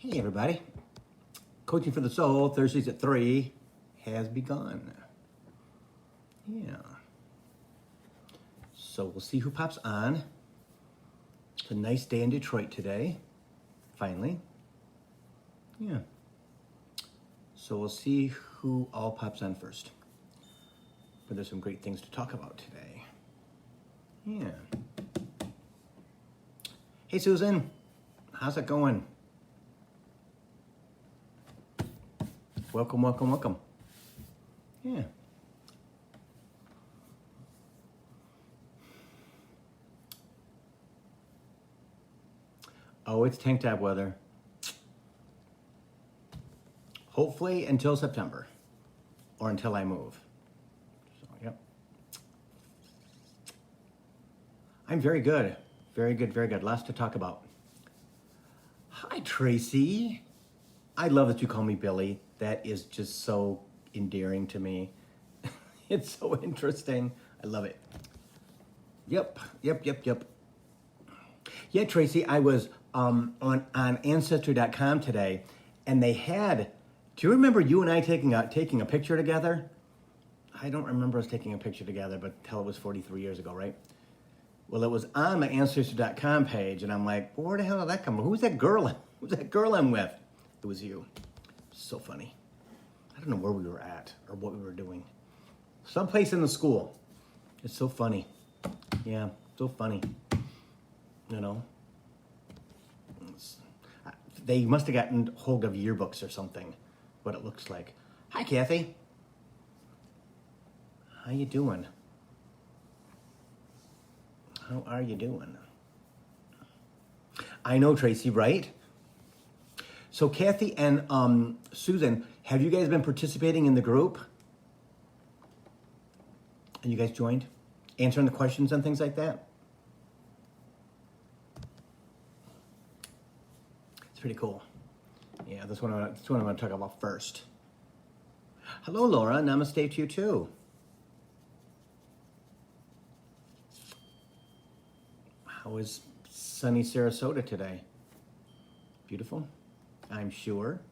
Hey everybody, Coaching for the Soul, Thursdays at 3 has begun. Yeah. So we'll see who pops on. It's a nice day in Detroit today, finally. Yeah. So we'll see who all pops on first. But there's some great things to talk about today. Yeah. Hey Susan, how's it going? Welcome, welcome, welcome. Yeah. Oh, it's tank top weather. Hopefully until September or until I move. So, yep. I'm very good. Very good, very good. Lots to talk about. Hi, Tracy. I love that you call me Billy. That is just so endearing to me. It's so interesting. I love it. Yep. Yeah, Tracy, I was on Ancestry.com today, and they had, do you remember you and I taking a picture together? I don't remember us taking a picture together, but hell, it was 43 years ago, right? Well, it was on my Ancestry.com page, and I'm like, well, where the hell did that come from? Who's that girl? Who's that girl I'm with? It was you. So funny. I don't know where we were at or what we were doing. Someplace in the school. It's so funny. Yeah, so funny. You know? They must have gotten hold of yearbooks or something, what it looks like. Hi, Kathy. How you doing? How are you doing? I know, Tracy, right? So Kathy and Susan, have you guys been participating in the group? And you guys joined? Answering the questions and things like that? It's pretty cool. Yeah, that's what I'm going to talk about first. Hello, Laura. Namaste to you too. How is sunny Sarasota today? Beautiful? I'm sure.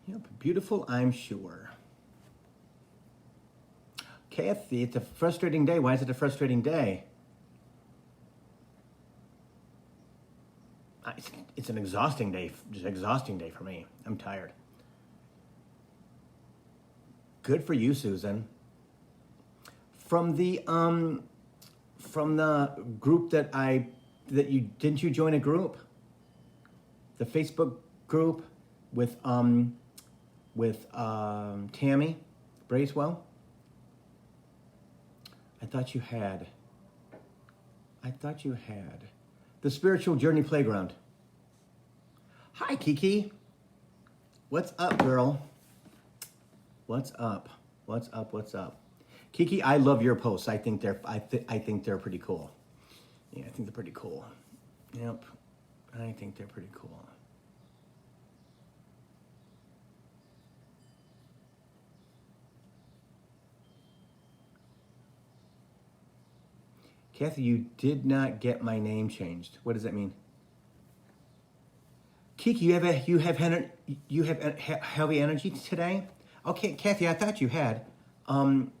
Yep, beautiful, I'm sure. Kathy, it's a frustrating day. Why is it a frustrating day? It's an exhausting day, just an exhausting day for me. I'm tired. Good for you, Susan. From the group didn't you join a group? The Facebook group with Tammy Bracewell? I thought you had. The Spiritual Journey Playground. Hi, Kiki. What's up, girl? What's up? Kiki, I love your posts. I think they're pretty cool. Yeah, I think they're pretty cool. Yep. I think they're pretty cool. Kathy, you did not get my name changed. What does that mean? Kiki, you have heavy energy today? Okay, Kathy, I thought you had. Well, I'm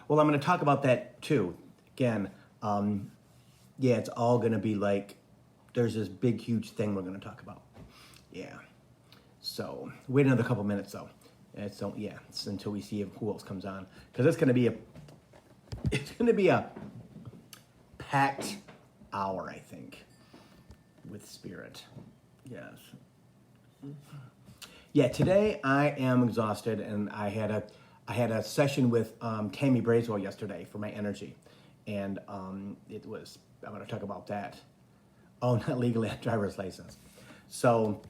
going to talk about that too. Again, yeah, it's all going to be like, there's this big, huge thing we're going to talk about. Yeah. So wait another couple minutes though. It's until we see who else comes on, because it's going to be a packed hour, I think, with spirit. Yes. Yeah. Today I am exhausted, and I had a session with Tammy Bracewell yesterday for my energy, and I'm going to talk about that. Oh, not legally on driver's license. So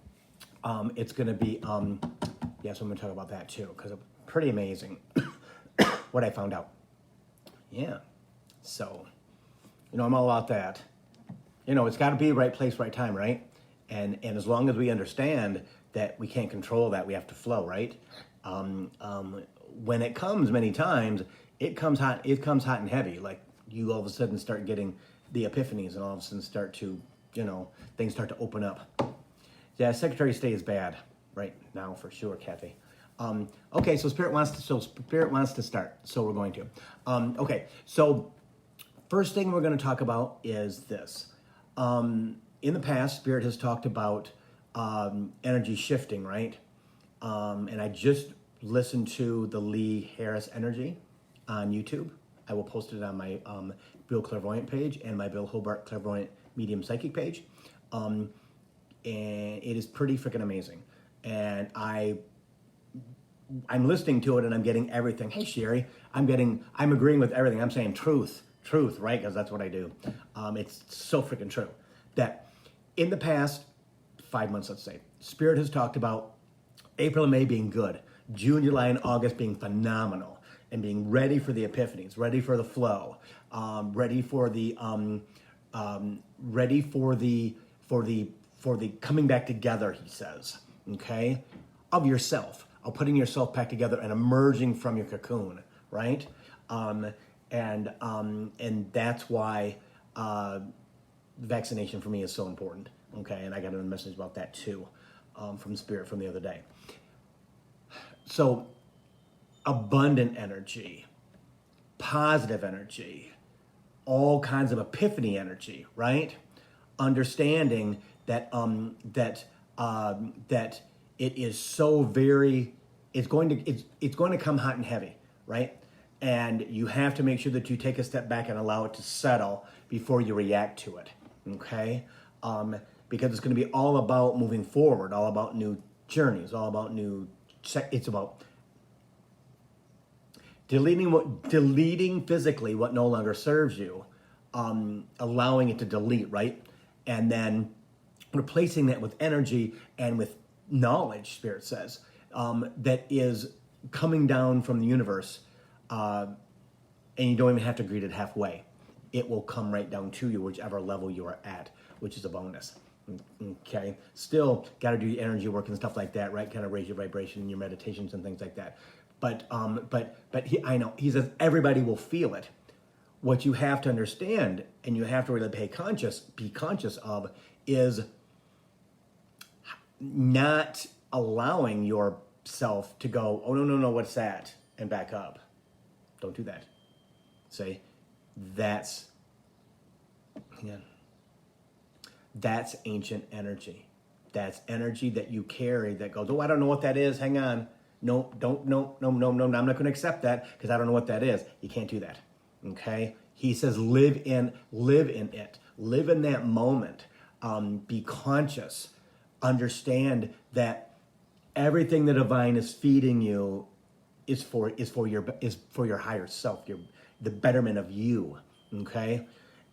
it's going to be, so I'm going to talk about that too, because it's pretty amazing what I found out. Yeah. So, I'm all about that. It's got to be right place, right time, right? And as long as we understand that we can't control that, we have to flow, right? When it comes many times, it comes hot and heavy. Like you all of a sudden start getting the epiphanies and all of a sudden start to things start to open up. Yeah, Secretary of State is bad right now for sure, Kathy. Okay, so Spirit wants to start, so we're going to. Okay, so first thing we're going to talk about is this. In the past, Spirit has talked about energy shifting, right? And I just listened to the Lee Harris Energy on YouTube. I will post it on my Bill Clairvoyant page and my Bill Hobart Clairvoyant Medium Psychic page. And it is pretty freaking amazing. And I'm listening to it and I'm getting everything. Hey, Sherry, I'm agreeing with everything. I'm saying truth, right? Because that's what I do. It's so freaking true that in the past 5 months, let's say, Spirit has talked about April and May being good, June, July, and August being phenomenal, and being ready for the epiphanies, ready for the flow, ready for the coming back together. He says, okay, of yourself. Of putting yourself back together and emerging from your cocoon, right? And that's why vaccination for me is so important, okay? And I got a message about that too from Spirit from the other day. So abundant energy, positive energy, all kinds of epiphany energy, right? Understanding that that it is so very, it's going to come hot and heavy, right? And you have to make sure that you take a step back and allow it to settle before you react to it, okay? Because it's going to be all about moving forward, all about new journeys, all about it's about deleting physically what no longer serves you, allowing it to delete, right? And then replacing that with energy and with knowledge, Spirit says, that is coming down from the universe, and you don't even have to greet it halfway. It will come right down to you, whichever level you are at, which is a bonus. Okay, still got to do your energy work and stuff like that, right? Kind of raise your vibration in your meditations and things like that. But I know he says everybody will feel it. What you have to understand, and you have to really be conscious of, is not allowing yourself to go, oh, no, what's that? And back up. Don't do that. Say, that's ancient energy. That's energy that you carry that goes, oh, I don't know what that is. Hang on. No, I'm not going to accept that because I don't know what that is. You can't do that. Okay? He says, live in it. Live in that moment. Be conscious. Understand that everything the divine is feeding you is for your higher self, the betterment of you. Okay?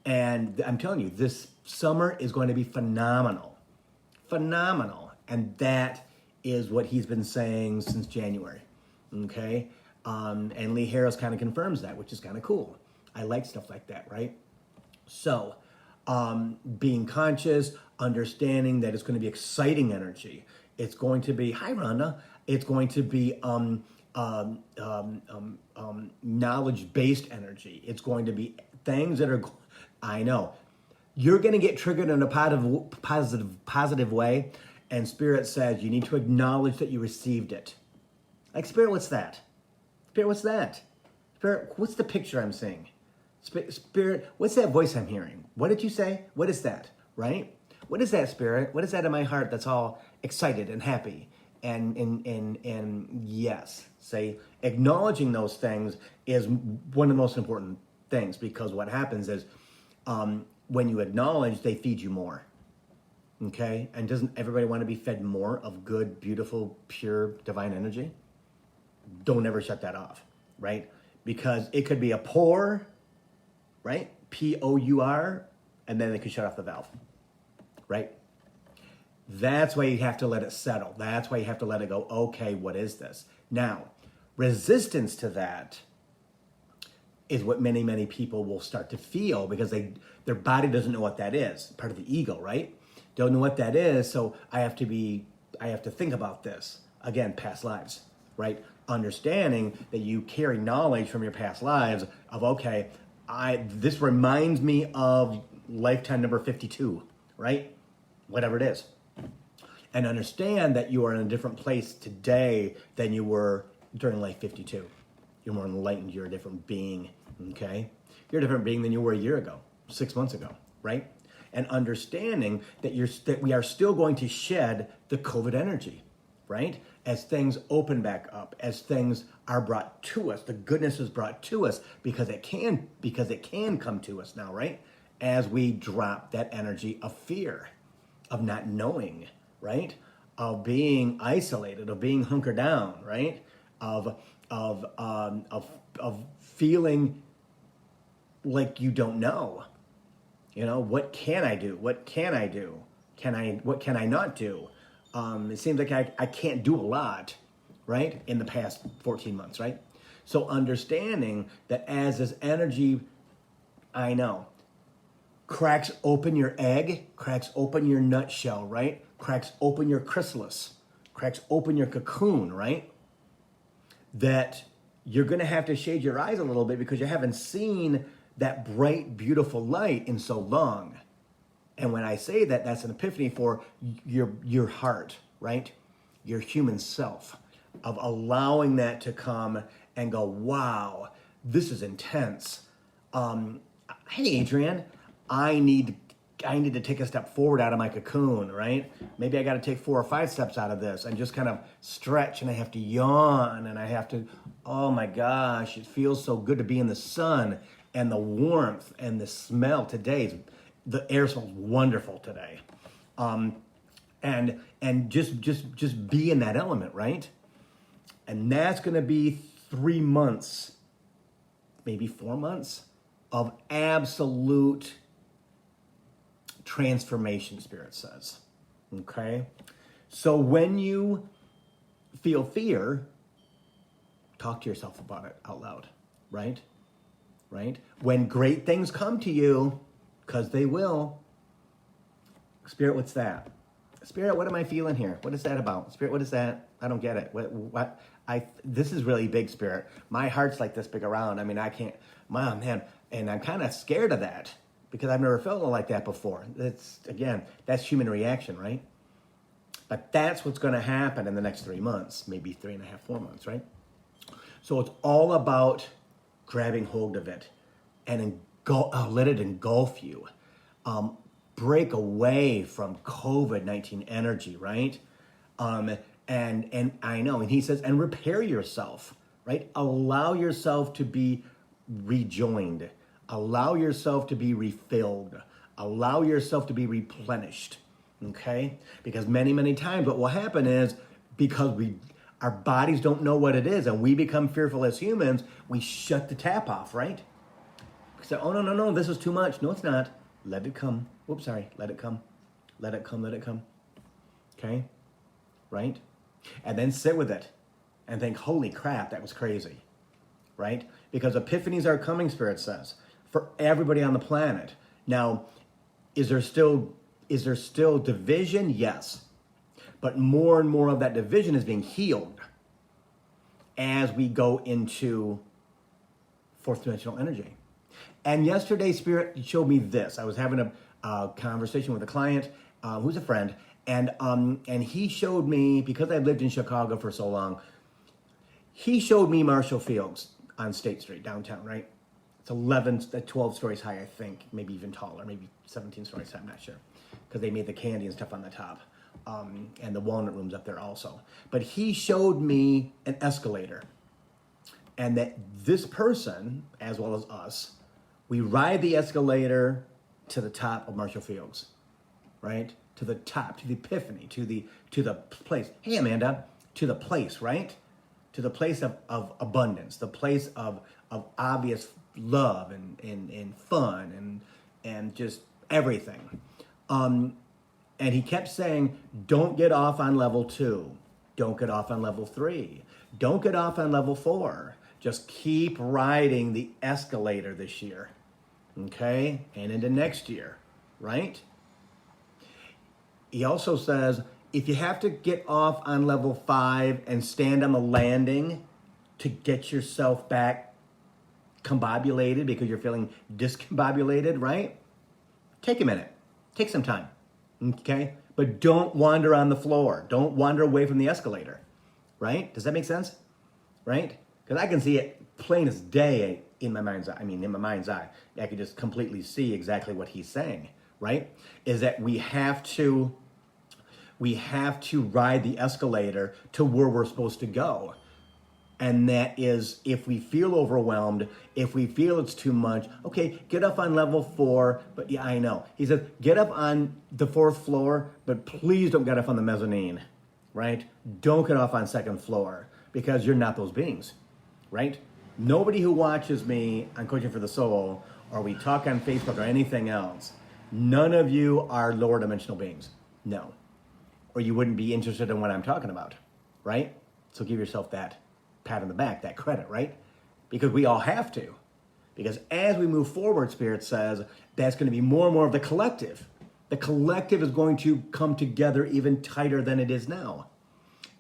And I'm telling you, this summer is going to be phenomenal. And that is what he's been saying since January. Okay? And Lee Harris kind of confirms that, which is kind of cool. I like stuff like that, right? So, being conscious, understanding that it's going to be exciting energy. It's going to be, hi Rhonda, it's going to be knowledge-based energy. It's going to be things that are, I know, you're going to get triggered in a positive way, and Spirit says you need to acknowledge that you received it. Like, Spirit, what's that? Spirit, what's that? Spirit, what's the picture I'm seeing? Spirit, what's that voice I'm hearing? What did you say? What is that, right? What is that, Spirit? What is that in my heart that's all excited and happy? And yes, say, acknowledging those things is one of the most important things, because what happens is when you acknowledge, they feed you more. Okay? And doesn't everybody want to be fed more of good, beautiful, pure, divine energy? Don't ever shut that off, right? Because it could be a pour, right? P-O-U-R, and then it could shut off the valve, right? That's why you have to let it settle. That's why you have to let it go, okay, what is this? Now, resistance to that is what many, many people will start to feel, because their body doesn't know what that is. Part of the ego, right? Don't know what that is, so I have to think about this. Again, past lives, right? Understanding that you carry knowledge from your past lives of, okay, this reminds me of lifetime number 52, right? Whatever it is. And understand that you are in a different place today than you were during Life 52. You're more enlightened. You're a different being, okay? You're a different being than you were a year ago, 6 months ago, right? And understanding that we are still going to shed the COVID energy, right? As things open back up, as things are brought to us, the goodness is brought to us because it can come to us now, right? As we drop that energy of fear, of not knowing, right? Of being isolated, of being hunkered down, right? Of feeling like you don't know. You know, what can I do? What can I do? What can I not do? It seems like I can't do a lot, right? In the past 14 months, right? So understanding that as this energy, I know, cracks open your egg, cracks open your nutshell, right? Cracks open your chrysalis, cracks open your cocoon, right? That you're going to have to shade your eyes a little bit because you haven't seen that bright, beautiful light in so long. And when I say that, that's an epiphany for your heart, right? Your human self, of allowing that to come and go, wow, this is intense. Hey, Adrian, I need to take a step forward out of my cocoon, right? Maybe I got to take 4 or 5 steps out of this and just kind of stretch, and I have to yawn, and I have to, oh my gosh, it feels so good to be in the sun and the warmth and the smell. The air smells wonderful today. And just be in that element, right? And that's going to be 3 months, maybe 4 months of absolute transformation, Spirit says. Okay? So when you feel fear, talk to yourself about it out loud, right? Right? When great things come to you, because they will, Spirit, what's that? Spirit, what am I feeling here? What is that about? Spirit, what is that? I don't get it. This is really big, Spirit. My heart's like this big around. I mean, I can't, man, and I'm kind of scared of that because I've never felt like that before. That's human reaction, right? But that's what's going to happen in the next 3 months, maybe 3.5, 4 months, right? So it's all about grabbing hold of it and let it engulf you. Break away from COVID-19 energy, right? And I know, and he says, and repair yourself, right? Allow yourself to be rejoined. Allow yourself to be refilled. Allow yourself to be replenished, okay? Because many, many times what will happen is because our bodies don't know what it is and we become fearful as humans, we shut the tap off, right? We say, oh, no, this is too much. No, it's not. Let it come. Whoops, sorry. Let it come. Let it come. Okay? Right? And then sit with it and think, holy crap, that was crazy. Right? Because epiphanies are coming, Spirit says, for everybody on the planet. Now, is there still division? Yes. But more and more of that division is being healed as we go into fourth dimensional energy. And yesterday, Spirit showed me this. I was having a conversation with a client who's a friend, and he showed me, because I've lived in Chicago for so long, he showed me Marshall Fields on State Street, downtown, right? It's 12 stories high, I think, maybe even taller, maybe 17 stories high, I'm not sure, because they made the candy and stuff on the top, and the walnut room's up there also. But he showed me an escalator, and that this person, as well as us, we ride the escalator to the top of Marshall Fields, right? To the top, to the epiphany, to the place. Hey, Amanda, to the place, right? To the place of abundance, the place of obvious love and fun and just everything. And he kept saying, don't get off on level 2. Don't get off on level 3. Don't get off on level 4. Just keep riding the escalator this year, okay? And into next year, right? He also says, if you have to get off on level 5 and stand on the landing to get yourself back combobulated because you're feeling discombobulated, right? Take a minute. Take some time. Okay? But don't wander on the floor. Don't wander away from the escalator, right? Does that make sense? Right? Because I can see it plain as day in my mind's eye. I mean, in my mind's eye, I can just completely see exactly what he's saying, right? Is that we have to ride the escalator to where we're supposed to go. And that is, if we feel overwhelmed, if we feel it's too much, okay, get up on level 4. But yeah, I know. He says, get up on the 4th floor, but please don't get up on the mezzanine, right? Don't get off on 2nd floor because you're not those beings, right? Nobody who watches me on Coaching for the Soul, or we talk on Facebook or anything else, none of you are lower dimensional beings. No. Or you wouldn't be interested in what I'm talking about, right? So give yourself that pat on the back, that credit, right? Because we all have to. Because as we move forward, Spirit says, that's going to be more and more of the collective. The collective is going to come together even tighter than it is now.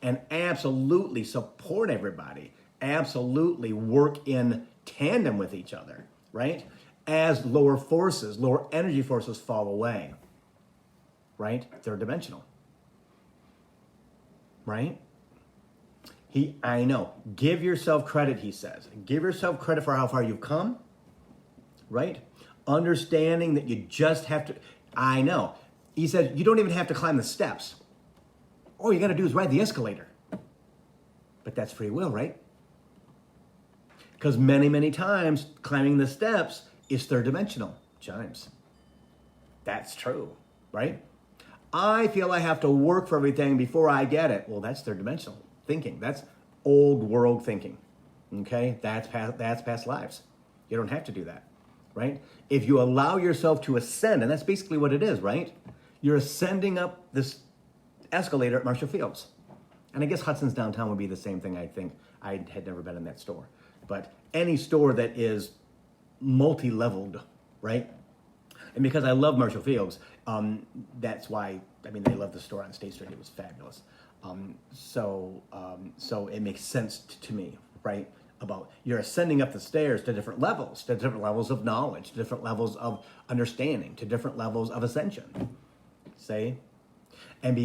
And absolutely support everybody. Absolutely work in tandem with each other, right? As lower forces, lower energy forces fall away, right? Third dimensional, right? I know. Give yourself credit, he says. Give yourself credit for how far you've come, right? Understanding that you just have to, I know. He said, you don't even have to climb the steps. All you got to do is ride the escalator. But that's free will, right? Because many, many times climbing the steps is third dimensional. Chimes. That's true, right? I feel I have to work for everything before I get it. Well, that's third dimensional thinking. That's old world thinking. Okay? That's past lives. You don't have to do that, right? If you allow yourself to ascend, and that's basically what it is, right? You're ascending up this escalator at Marshall Fields. And I guess Hudson's downtown would be the same thing, I think. I had never been in that store. But any store that is multi-leveled, right? And because I love Marshall Fields, that's why, I mean, they love the store on State Street. It was fabulous. So it makes sense to me, right? About you're ascending up the stairs to different levels of knowledge, to different levels of understanding, to different levels of ascension. See? And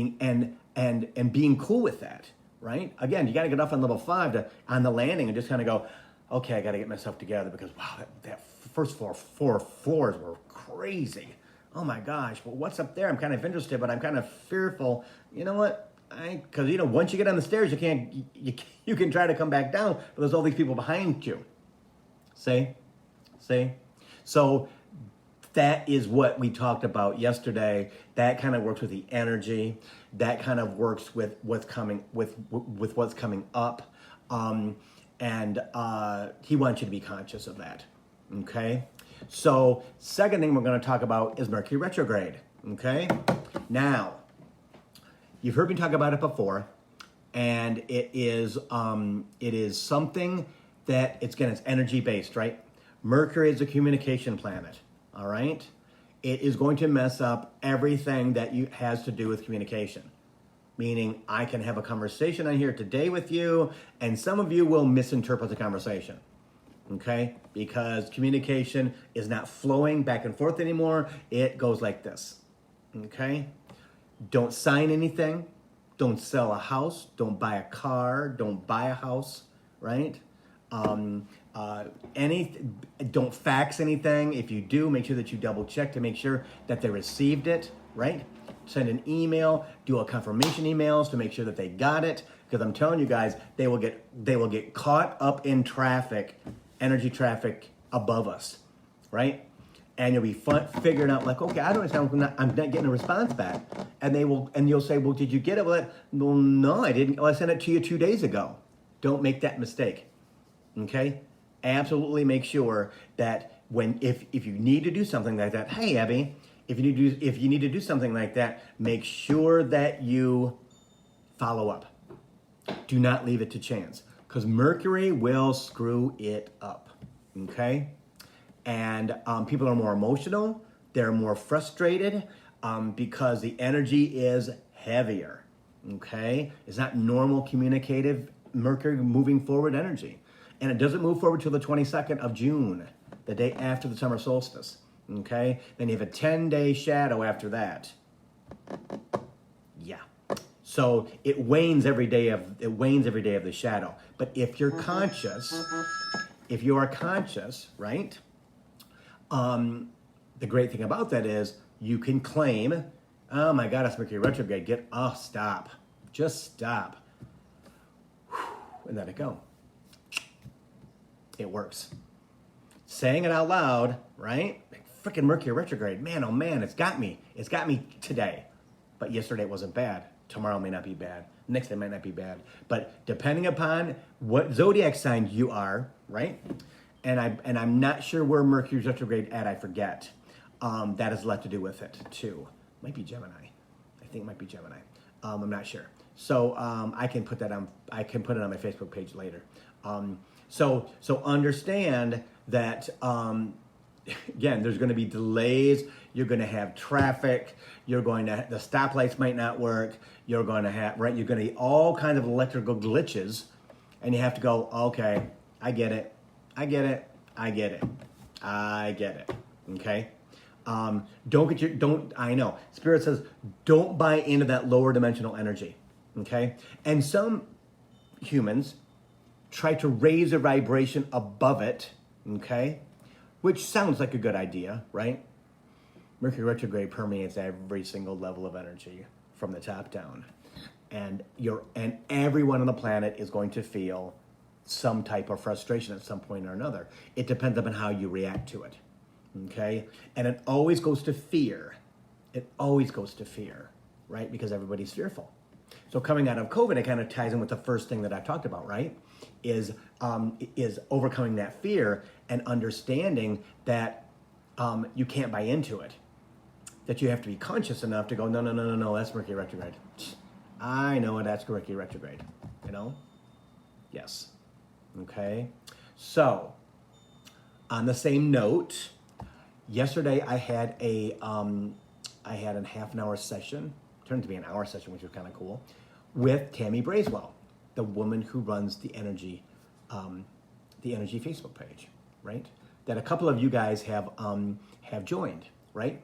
being cool with that, right? Again, you got to get off on level 5 on the landing and just kind of go, okay, I got to get myself together because wow, that first 4 floors were crazy. Oh my gosh, well, what's up there? I'm kind of interested, but I'm kind of fearful. You know what? Because once you get on the stairs, you can try to come back down, but there's all these people behind you. See? So that is what we talked about yesterday. That kind of works with the energy. That kind of works with what's coming with what's coming up. And he wants you to be conscious of that. Okay? So second thing we're going to talk about is Mercury retrograde. Okay? Now, you've heard me talk about it before, and it is something that it's energy based, right? Mercury is a communication planet. All right? It is going to mess up everything that has to do with communication. Meaning I can have a conversation on here today with you, and some of you will misinterpret the conversation. Okay? Because communication is not flowing back and forth anymore. It goes like this. Okay? Don't sign anything. Don't sell a house. Don't buy a car. Don't buy a house. Right? Don't fax anything. If you do, make sure that you double check to make sure that they received it, right? Send an email, do a confirmation emails to make sure that they got it. Because I'm telling you guys, they will get caught up in traffic, energy traffic above us, right? And you'll be figuring out like, okay, I don't understand. I'm not getting a response back, and you'll say, well, did you get it? Well, no, I didn't. Well, I sent it to you 2 days ago. Don't make that mistake. Okay? Absolutely make sure that if you need to do something like that, hey Abby, if you need to do something like that, make sure that you follow up. Do not leave it to chance, because Mercury will screw it up. Okay? And people are more emotional, they're more frustrated because the energy is heavier. Okay? It's not normal communicative Mercury moving forward energy. And it doesn't move forward till the 22nd of June, the day after the summer solstice. Okay? Then you have a 10-day shadow after that. Yeah. So it wanes every day of the shadow. But if you're conscious, if you are conscious, right? The great thing about that is you can claim, oh my God, it's Mercury retrograde. Stop. Just stop. And let it go. It works. Saying it out loud, right? Freaking Mercury retrograde. Man, oh man, it's got me. It's got me today. But yesterday it wasn't bad. Tomorrow may not be bad. Next day might not be bad. But depending upon what zodiac sign you are, right? And I'm not sure where Mercury's retrograde at. I forget. That has a lot to do with it too. Might be Gemini. I think it might be Gemini. I'm not sure. So I can put that on. I can put it on my Facebook page later. So understand that. Again, there's going to be delays. You're going to have traffic. The stoplights might not work. You're going to have You're going to get all kinds of electrical glitches, and you have to go. Okay, I get it. Okay. I know. Spirit says, don't buy into that lower dimensional energy. Okay. And some humans try to raise their vibration above it. Okay. Which sounds like a good idea, right? Mercury retrograde permeates every single level of energy from the top down. And everyone on the planet is going to feel some type of frustration at some point or another. It depends upon how you react to it. Okay? And it always goes to fear. Right? Because everybody's fearful. So coming out of COVID, it kind of ties in with the first thing that I talked about, right? Is overcoming that fear and understanding that you can't buy into it. That you have to be conscious enough to go, no, that's Mercury retrograde. I know that's Mercury retrograde, Yes. Okay. So, on the same note, yesterday I had a half an hour session, turned to be an hour session, which was kind of cool, with Tammy Braswell, the woman who runs the Energy Facebook page, right? That a couple of you guys have joined, right?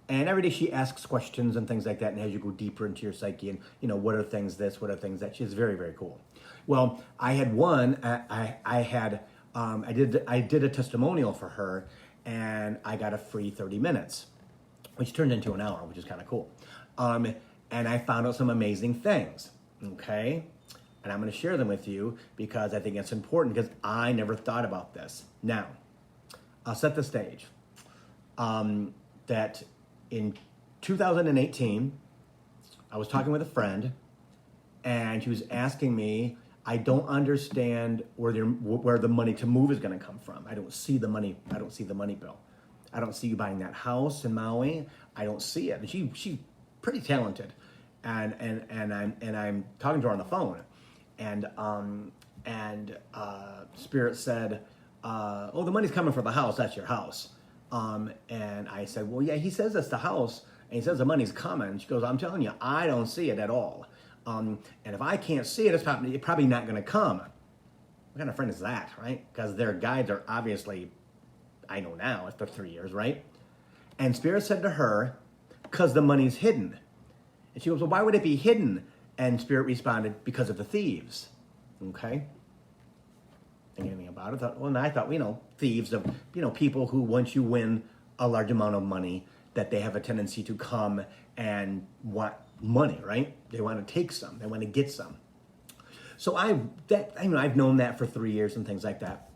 And every day she asks questions and things like that, and as you go deeper into your psyche, and what are things this, what are things that. She's very, very cool. Well, I had one. I did a testimonial for her, and I got a free 30 minutes, which turned into an hour, which is kind of cool. And I found out some amazing things. Okay, and I'm going to share them with you because I think it's important because I never thought about this. Now, I'll set the stage. That in 2018, I was talking with a friend, and she was asking me, I don't understand where the money to move is going to come from. I don't see the money. I don't see the money, Bill. I don't see you buying that house in Maui. I don't see it. And she's pretty talented, and I'm talking to her on the phone, and Spirit said, "Oh, the money's coming for the house. That's your house." And I said, well, yeah, he says that's the house, and he says the money's coming. She goes, I'm telling you, I don't see it at all. And if I can't see it, it's probably not going to come. What kind of friend is that, right? Because their guides are obviously, I know now, after 3 years, right? And Spirit said to her, because the money's hidden. And she goes, well, why would it be hidden? And Spirit responded, because of the thieves. Okay? Think anything about it. I thought, thieves of, people who once you win a large amount of money, that they have a tendency to come and want money, right? They want to take some, they want to get some. So I've known that for 3 years and things like that.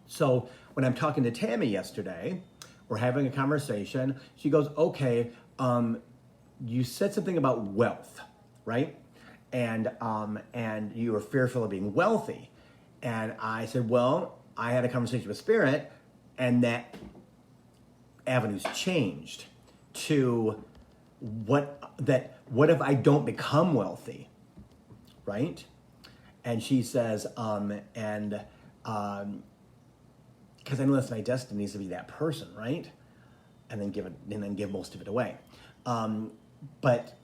So when I'm talking to Tammy yesterday, we're having a conversation. She goes, okay, you said something about wealth, right? And you were fearful of being wealthy. And I said, well, I had a conversation with Spirit, and that avenue's changed to what if I don't become wealthy, right? And she says, because I know that's my destiny is to be that person, right? And then give most of it away. But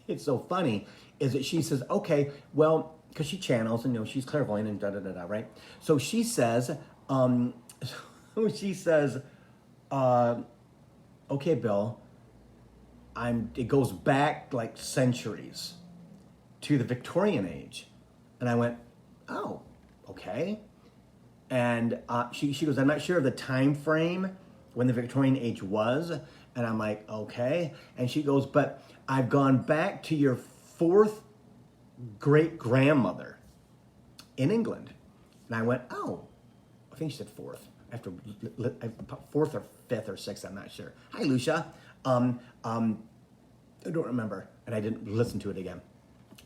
it's so funny is that she says, okay, well, because she channels and she's clairvoyant and da-da-da-da, right? So she says, okay, Bill, it goes back like centuries to the Victorian age. And I went, oh, okay. And she goes, I'm not sure of the time frame when the Victorian age was. And I'm like, okay. And she goes, but I've gone back to your fourth great grandmother in England. And I went, oh, I think she said fourth. After fourth or fifth or sixth, I'm not sure. Hi, Lucia. I don't remember, and I didn't listen to it again.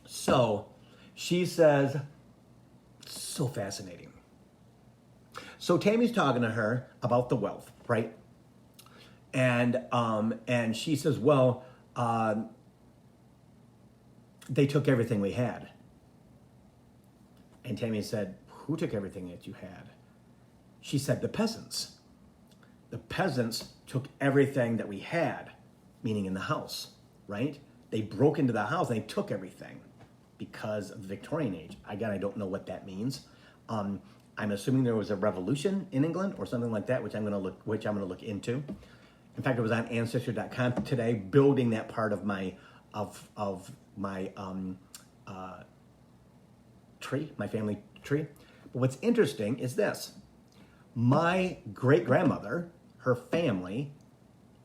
So she says, so fascinating. So Tammy's talking to her about the wealth, right? And she says, well, they took everything we had. And Tammy said, who took everything that you had? She said, the peasants. The peasants took everything that we had, meaning in the house, right? They broke into the house and they took everything because of the Victorian age. Again, I don't know what that means. I'm assuming there was a revolution in England or something like that, which I'm going to look into. In fact, it was on Ancestry.com today, building that part of my tree, my family tree. But what's interesting is this. My great-grandmother, her family,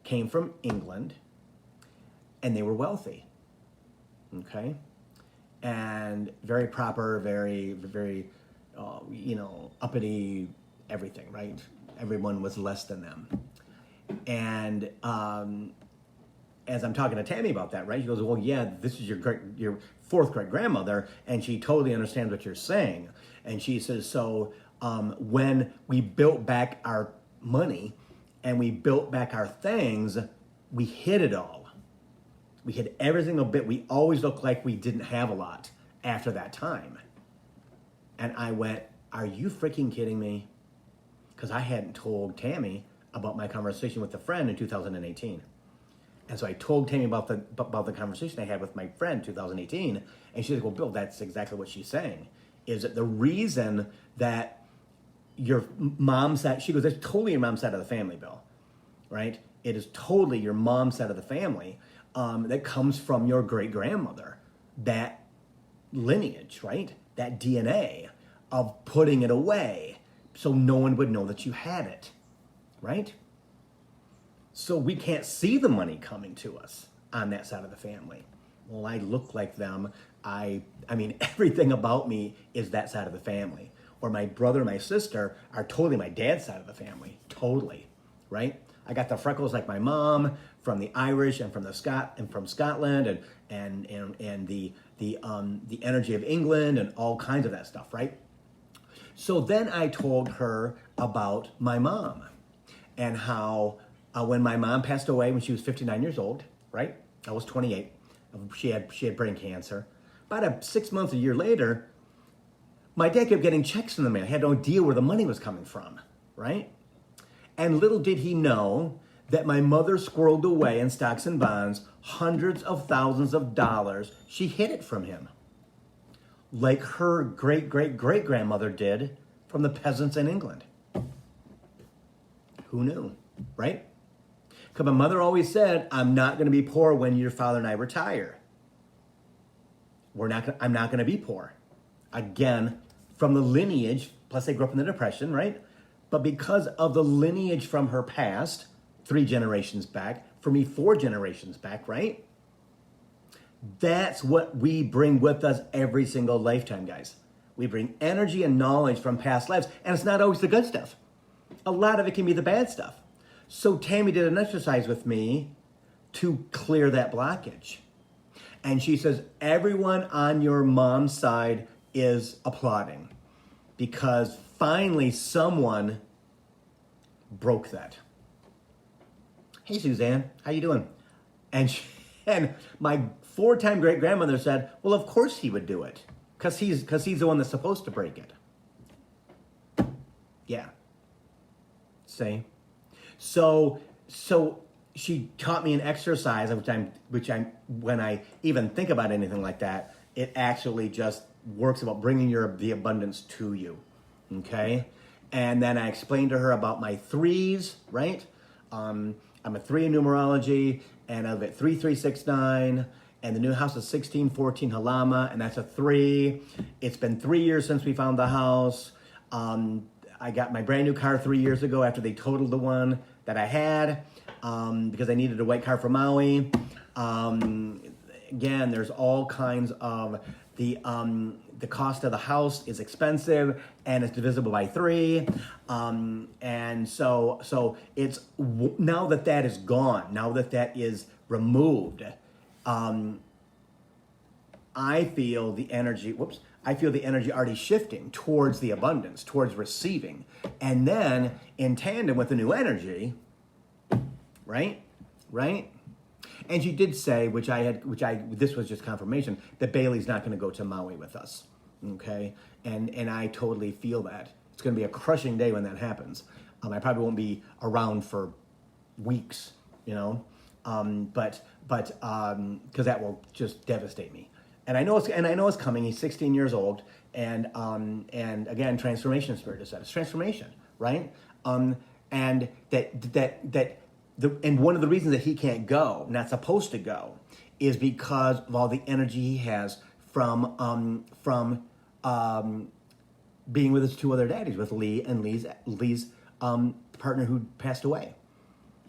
came from England, and they were wealthy, okay? And very proper, very, very, uppity, everything, right? Everyone was less than them. And as I'm talking to Tammy about that, right? She goes, well, yeah, this is your fourth great-grandmother, and she totally understands what you're saying. And she says, so when we built back our money and we built back our things, we hid it all. We hid every single bit. We always looked like we didn't have a lot after that time. And I went, are you freaking kidding me? Because I hadn't told Tammy about my conversation with a friend in 2018. And so I told Tammy about the conversation I had with my friend in 2018. And she's like, well, Bill, that's exactly what she's saying. Is that the reason that your mom's side, she goes, that's totally your mom's side of the family, Bill, right? It is totally your mom's side of the family that comes from your great-grandmother, that lineage, right? That DNA of putting it away so no one would know that you had it, right? So we can't see the money coming to us on that side of the family. Well, I look like them. I mean, everything about me is that side of the family. Or my brother and my sister are totally my dad's side of the family. Totally, right? I got the freckles like my mom from the Irish and from Scotland and the energy of England and all kinds of that stuff, right? So then I told her about my mom and how when my mom passed away when she was 59 years old, right? I was 28. She had brain cancer. About 6 months, a year later, my dad kept getting checks in the mail. He had no idea where the money was coming from, right? And little did he know that my mother squirreled away in stocks and bonds hundreds of thousands of dollars. She hid it from him, like her great-great-great-grandmother did from the peasants in England. Who knew, right? Because my mother always said, I'm not going to be poor when your father and I retire. I'm not going to be poor. Again, from the lineage, plus they grew up in the Depression, right? But because of the lineage from her past, 3 generations back, for me, 4 generations back, right? That's what we bring with us every single lifetime, guys. We bring energy and knowledge from past lives, and it's not always the good stuff. A lot of it can be the bad stuff. So Tammy did an exercise with me to clear that blockage. And she says, everyone on your mom's side is applauding because finally someone broke that. Hey, Suzanne, how you doing? And my 4-time great-grandmother said, well, of course he would do it because he's the one that's supposed to break it. Yeah. See? So she taught me an exercise, which when I even think about anything like that, it actually just works about bringing the abundance to you, okay? And then I explained to her about my 3s, right? I'm a 3 in numerology, and I've got 3369, and the new house is 1614 Halama, and that's a 3. It's been 3 years since we found the house. I got my brand new car 3 years ago after they totaled the one that I had, because I needed a white car for Maui. Again, there's all kinds of the cost of the house is expensive, and it's divisible by 3, and so it's now that is gone, now that is removed. I feel the energy. I feel the energy already shifting towards the abundance, towards receiving, and then in tandem with the new energy, right? And she did say, this was just confirmation, that Bailey's not going to go to Maui with us, okay? And I totally feel that. It's going to be a crushing day when that happens. I probably won't be around for weeks, but because that will just devastate me. And I know it's coming. He's 16 years old, and again, transformation spirit is that. It's transformation, right? And and one of the reasons that he can't go, not supposed to go, is because of all the energy he has from being with his 2 other daddies, with Lee and Lee's partner who passed away.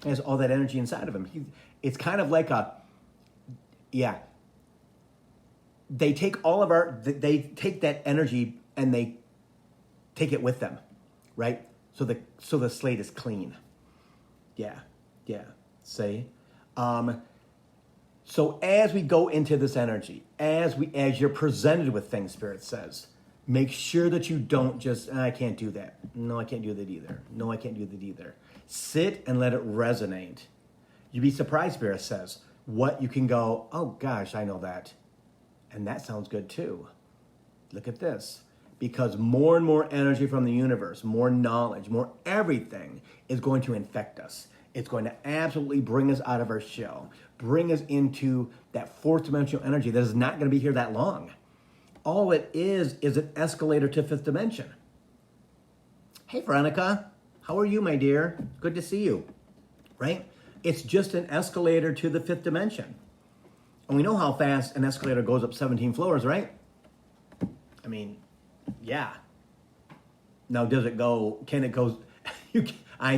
He has all that energy inside of him. It's kind of like they take they take that energy and they take it with them, right? So the slate is clean. Yeah. See? So as we go into this energy, as you're presented with things, Spirit says, make sure that you don't just, I can't do that. No, I can't do that either. No, I can't do that either. Sit and let it resonate. You'd be surprised, Spirit says, what you can go, oh gosh, I know that. And that sounds good too. Look at this. Because more and more energy from the universe, more knowledge, more everything is going to infect us. It's going to absolutely bring us out of our shell, bring us into that 4th dimensional energy that is not going to be here that long. All it is an escalator to 5th dimension. Hey, Veronica, how are you, my dear? Good to see you, right? It's just an escalator to the 5th dimension. And we know how fast an escalator goes up 17 floors, right? I mean, yeah. Now, can it go,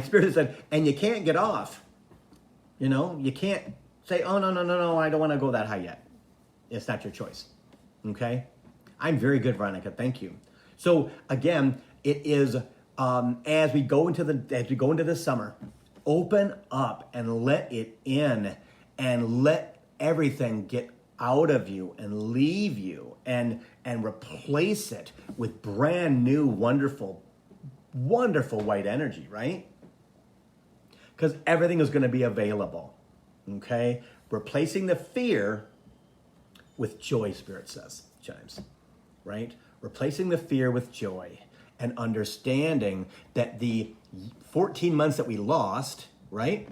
Spirit said, and you can't get off. You can't say, oh, no, I don't want to go that high yet. It's not your choice, okay? I'm very good, Veronica, thank you. So again, it is, as we go into this summer, open up and let it in, and let everything get out of you and leave you, and replace it with brand new, wonderful white energy, right? Because everything is going to be available, okay? Replacing the fear with joy, Spirit says, chimes, right? Replacing the fear with joy, and understanding that the 14 months that we lost, right?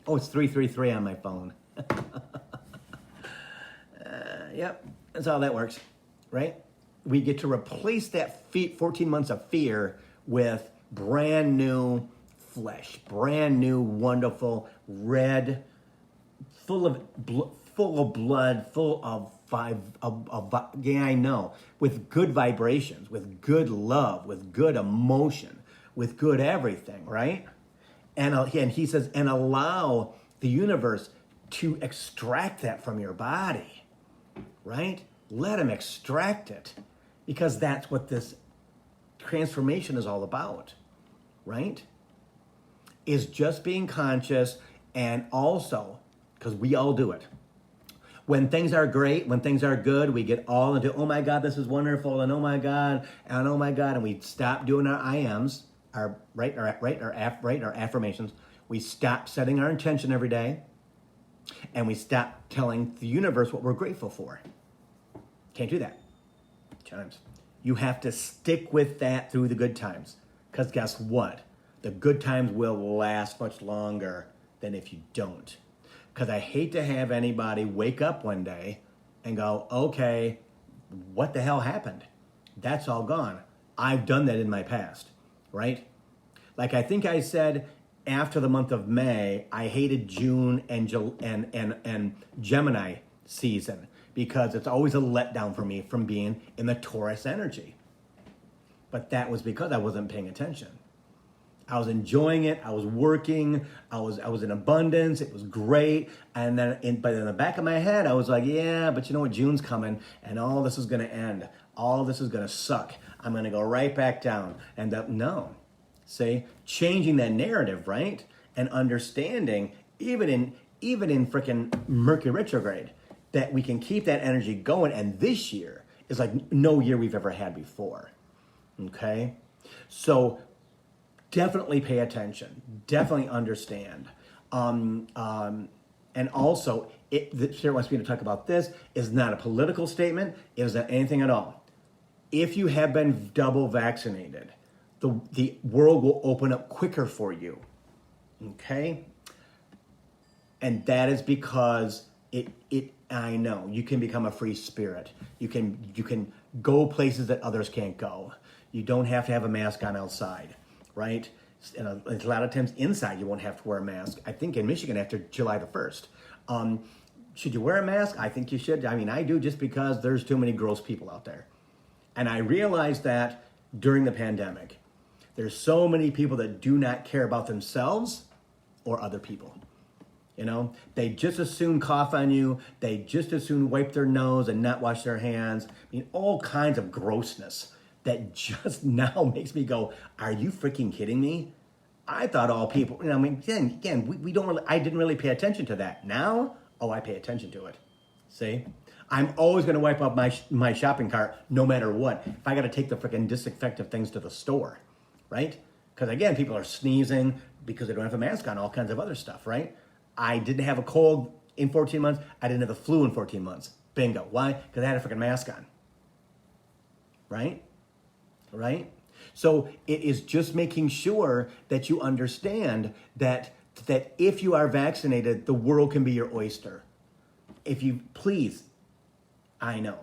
Oh, it's 333 on my phone. Yep, that's how that works, right? We get to replace that 14 months of fear with brand new flesh, brand new, wonderful, red, full of blood, full of with good vibrations, with good love, with good emotion, with good everything, right? And he says, and allow the universe to extract that from your body, right? Let him extract it, because that's what this transformation is all about, right? Is just being conscious, and also, because we all do it, when things are great, when things are good, we get all into, oh my God, this is wonderful, and oh my God, and we stop doing our I ams, our affirmations. We stop setting our intention every day, and we stop telling the universe what we're grateful for. Can't do that. Times. You have to stick with that through the good times, because guess what? The good times will last much longer than if you don't. Because I hate to have anybody wake up one day and go, okay, what the hell happened? That's all gone. I've done that in my past, right? Like I think I said after the month of May, I hated June and Gemini season because it's always a letdown for me from being in the Taurus energy. But that was because I wasn't paying attention. I was enjoying it. I was working. I was in abundance. It was great. And then, but in the back of my head, I was like, yeah, but you know what? June's coming, and all this is going to end. All this is going to suck. I'm going to go right back down. And no, see, changing that narrative, right, and understanding, even in freaking Mercury retrograde, that we can keep that energy going. And this year is like no year we've ever had before. Okay, so definitely pay attention. Definitely understand. And also, the Spirit wants me to talk about this. Is not a political statement. It is not anything at all. If you have been double vaccinated, the world will open up quicker for you. Okay? And that is because I know you can become a free spirit. You can go places that others can't go. You don't have to have a mask on outside, right? And a lot of times inside you won't have to wear a mask. I think in Michigan after July the 1st. Should you wear a mask? I think you should. I mean, I do, just because there's too many gross people out there. And I realized that during the pandemic. There's so many people that do not care about themselves or other people. You know, they just as soon cough on you. They just as soon wipe their nose and not wash their hands. I mean, all kinds of grossness that just now makes me go, are you freaking kidding me? I thought all people, you know, I mean, again, we don't really, I didn't really pay attention to that. Now, I pay attention to it. See? I'm always going to wipe up my shopping cart no matter what. If I got to take the freaking disinfectant things to the store, right? Because again, people are sneezing because they don't have a mask on, all kinds of other stuff, right? I didn't have a cold in 14 months. I didn't have the flu in 14 months. Bingo. Why? Because I had a freaking mask on. Right? Right? So it is just making sure that you understand that if you are vaccinated, the world can be your oyster. If you, please, I know.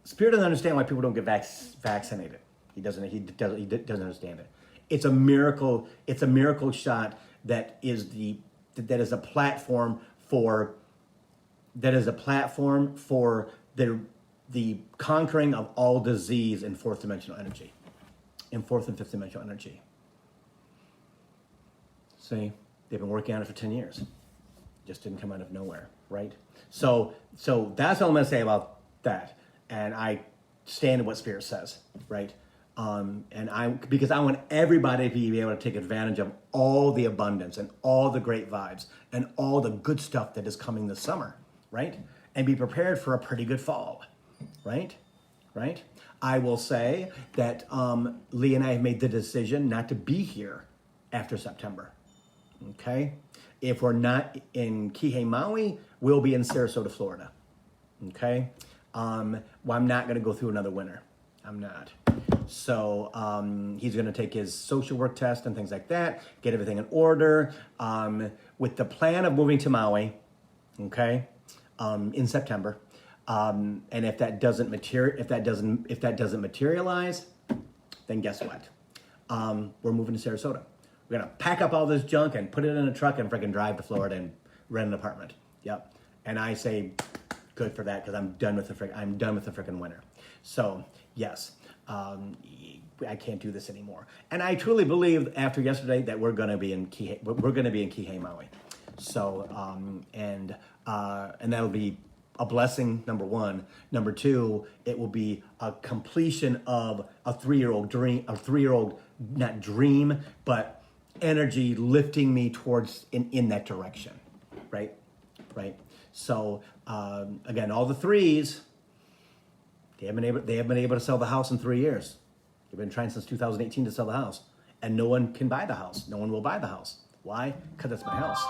Spirit doesn't understand why people don't get vaccinated. He doesn't understand it. It's a miracle. It's a miracle shot that is a platform for the conquering of all disease in fourth dimensional energy, in fourth and fifth dimensional energy. See, they've been working on it for 10 years. Just didn't come out of nowhere, right? So that's all I'm going to say about that. And I stand in what Spirit says, right? Because I want everybody to be able to take advantage of all the abundance and all the great vibes and all the good stuff that is coming this summer, right? And be prepared for a pretty good fall, right? Right? I will say that Lee and I have made the decision not to be here after September, okay? If we're not in Kihei, Maui, we'll be in Sarasota, Florida, okay? Well, I'm not going to go through another winter. I'm not. So he's going to take his social work test and things like that, get everything in order, with the plan of moving to Maui, okay, in September. And if that doesn't materialize, then guess what? We're moving to Sarasota. We're gonna pack up all this junk and put it in a truck and freaking drive to Florida and rent an apartment. Yep. And I say, good for that, because I'm done with the freaking winter. So yes, I can't do this anymore. And I truly believe after yesterday that we're gonna be in Kihei, Maui. So and that'll be a blessing, number one. Number two, it will be a completion of a 3-year-old dream, not dream, but energy lifting me towards in that direction, right? So again, all the threes, they have been able to sell the house in 3 years. They've been trying since 2018 to sell the house, and no one can buy the house. No one will buy the house. Why? Because it's my house.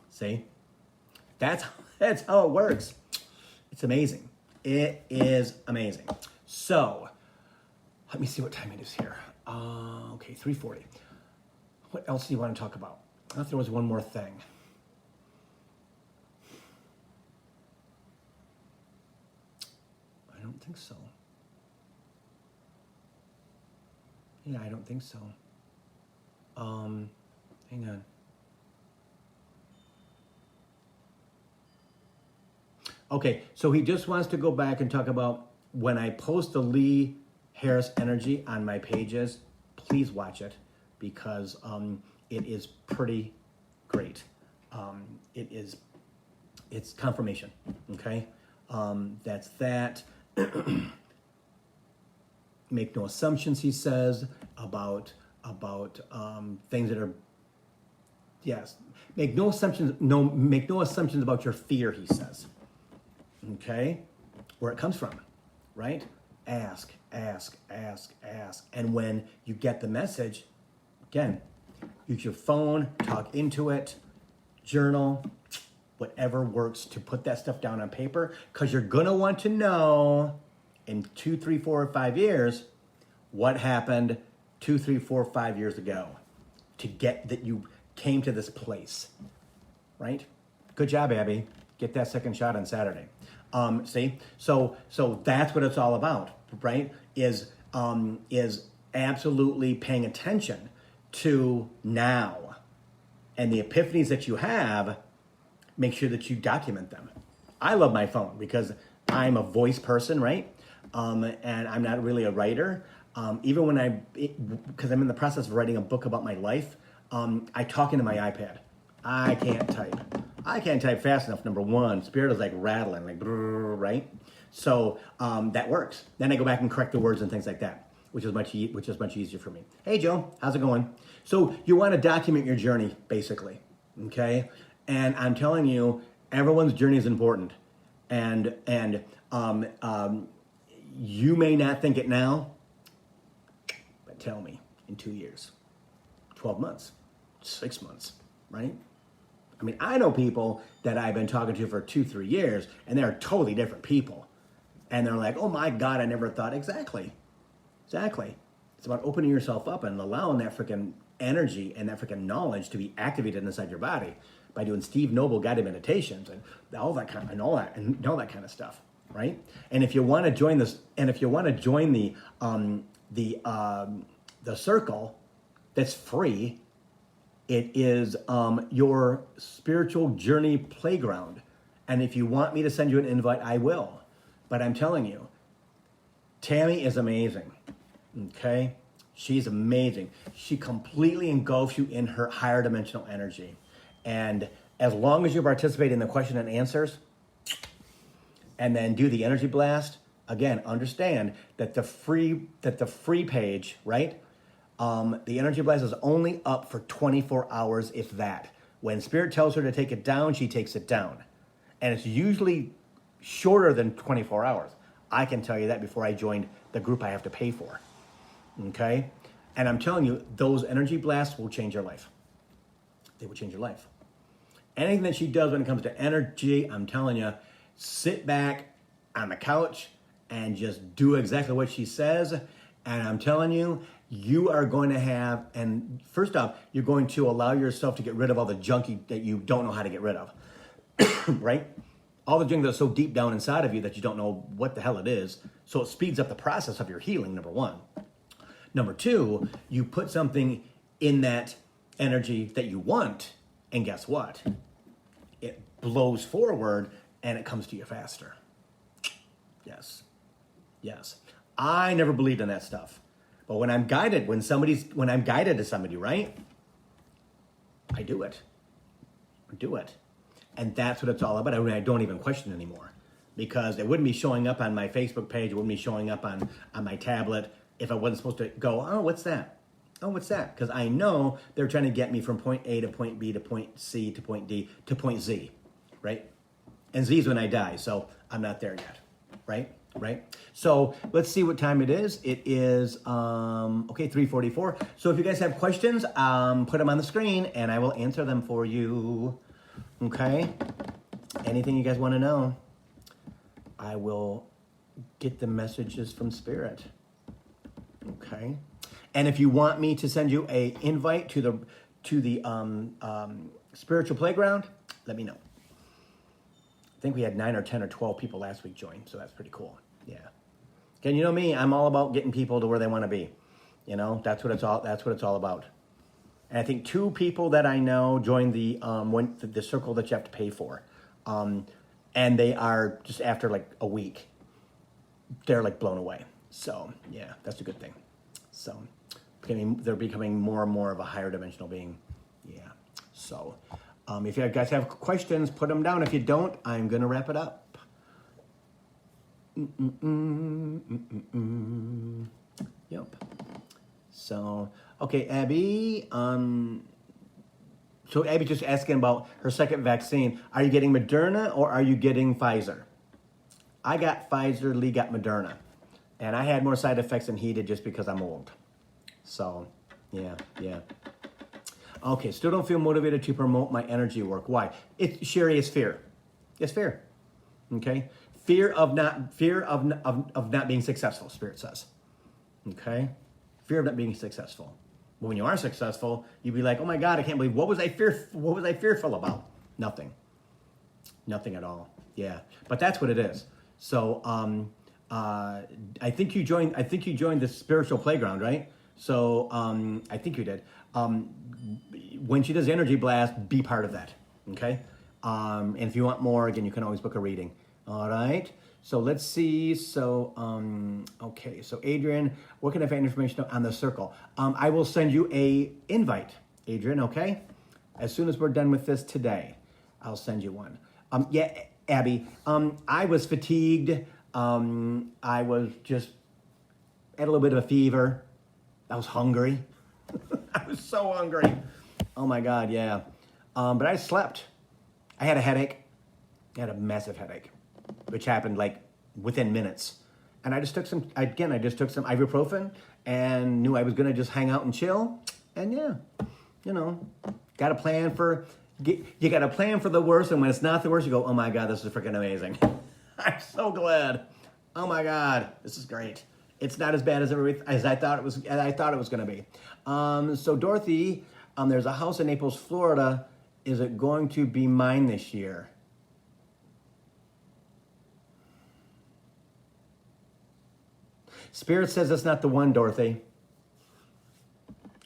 See, that's how it works. It's amazing. It is amazing. So let me see what time it is here. Okay, 3:40. What else do you want to talk about? I thought there was one more thing. I don't think so. Yeah, I don't think so. Hang on. Okay, so he just wants to go back and talk about when I post the Lee Harris energy on my pages, please watch it because it is pretty great. It's confirmation, okay? That's that. Make no assumptions, he says, about things that are, yes. Make no assumptions about your fear, he says. Okay? Where it comes from, right? Ask. And when you get the message, again, use your phone, talk into it, journal, whatever works to put that stuff down on paper, because you're going to want to know in 2, 3, 4, or 5 years what happened 2, 3, 4, 5 years ago to get that you came to this place, right? Good job, Abby. Get that second shot on Saturday. See, so that's what it's all about, right? Is absolutely paying attention to now, and the epiphanies that you have. Make sure that you document them. I love my phone because I'm a voice person, right? And I'm not really a writer. Even when because I'm in the process of writing a book about my life, I talk into my iPad. I can't type fast enough, number one. Spirit is like rattling, like, brrr, right? So that works. Then I go back and correct the words and things like that, which is much easier for me. Hey, Joe, how's it going? So you want to document your journey, basically, okay? And I'm telling you, everyone's journey is important. And you may not think it now, but tell me in 2 years, 12 months, 6 months, right? I mean, I know people that I've been talking to for 2, 3 years, and they're totally different people. And they're like, oh my God, I never thought. Exactly. It's about opening yourself up and allowing that freaking energy and that freaking knowledge to be activated inside your body by doing Steve Noble guided meditations and all that kind of stuff, right? And if you want to join this, and if you want to join the circle, that's free. It is your spiritual journey playground, and if you want me to send you an invite, I will. But I'm telling you, Tammy is amazing. Okay, she's amazing. She completely engulfs you in her higher dimensional energy. And as long as you participate in the question and answers and then do the energy blast, again, understand that the free page, right? The energy blast is only up for 24 hours, if that. When Spirit tells her to take it down, she takes it down. And it's usually shorter than 24 hours. I can tell you that before I joined the group I have to pay for. Okay? And I'm telling you, those energy blasts will change your life. They will change your life. Anything that she does when it comes to energy, I'm telling you, sit back on the couch and just do exactly what she says. And I'm telling you, you are going to have, and first off, you're going to allow yourself to get rid of all the junkie that you don't know how to get rid of, right? All the junk that's so deep down inside of you that you don't know what the hell it is. So it speeds up the process of your healing, number one. Number two, you put something in that energy that you want, and guess what? It blows forward and it comes to you faster. Yes. I never believed in that stuff. But when I'm guided, when I'm guided to somebody, right? I do it. And that's what it's all about. I mean, I don't even question anymore because it wouldn't be showing up on my Facebook page. It wouldn't be showing up on my tablet if I wasn't supposed to go, oh, what's that? Because I know they're trying to get me from point A to point B to point C to point D to point Z, right? And Z is when I die, so I'm not there yet, right? So let's see what time it is. It is, 3:44. So if you guys have questions, put them on the screen and I will answer them for you, okay? Anything you guys want to know, I will get the messages from Spirit, okay? And if you want me to send you a invite to the spiritual playground, let me know. I think we had 9 or 10 or 12 people last week join, so that's pretty cool. Yeah. And you know me, I'm all about getting people to where they want to be. You know, that's what it's all about. And I think 2 people that I know joined the circle that you have to pay for. and they are just after like a week, they're like blown away. So yeah, that's a good thing. So they're becoming more and more of a higher dimensional being. Yeah. So if you guys have questions, put them down. If you don't, I'm gonna wrap it up. Yep. So okay, Abby. So Abby just asking about her second vaccine. Are you getting Moderna or are you getting Pfizer? I got Pfizer, Lee got Moderna. And I had more side effects than he did just because I'm old. So, yeah. Okay, still don't feel motivated to promote my energy work. Why? Sherry, is fear. It's fear. Okay? Fear of not being successful, Spirit says. Okay? Fear of not being successful. But when you are successful, you'd be like, oh my God, I can't believe, what was I fearful about? Nothing at all. Yeah. But that's what it is. So I think you joined the spiritual playground, right? So I think you did. When she does Energy Blast, be part of that. Okay? And if you want more, again, you can always book a reading. All right. So let's see. So, okay. So Adrian, what can I find information on the circle? I will send you a invite, Adrian. Okay. As soon as we're done with this today, I'll send you one. Yeah, Abby. I was fatigued. I was just had a little bit of a fever. I was hungry. I was so hungry. Oh my God. Yeah. But I slept. I had a headache. I had a massive headache, which happened like within minutes. And I just took some ibuprofen and knew I was going to just hang out and chill. And yeah, got a plan for the worst. And when it's not the worst, you go, oh my God, this is freaking amazing. I'm so glad. Oh my God, this is great. It's not as bad as I thought it was going to be. So Dorothy, there's a house in Naples, Florida. Is it going to be mine this year? Spirit says that's not the one, Dorothy.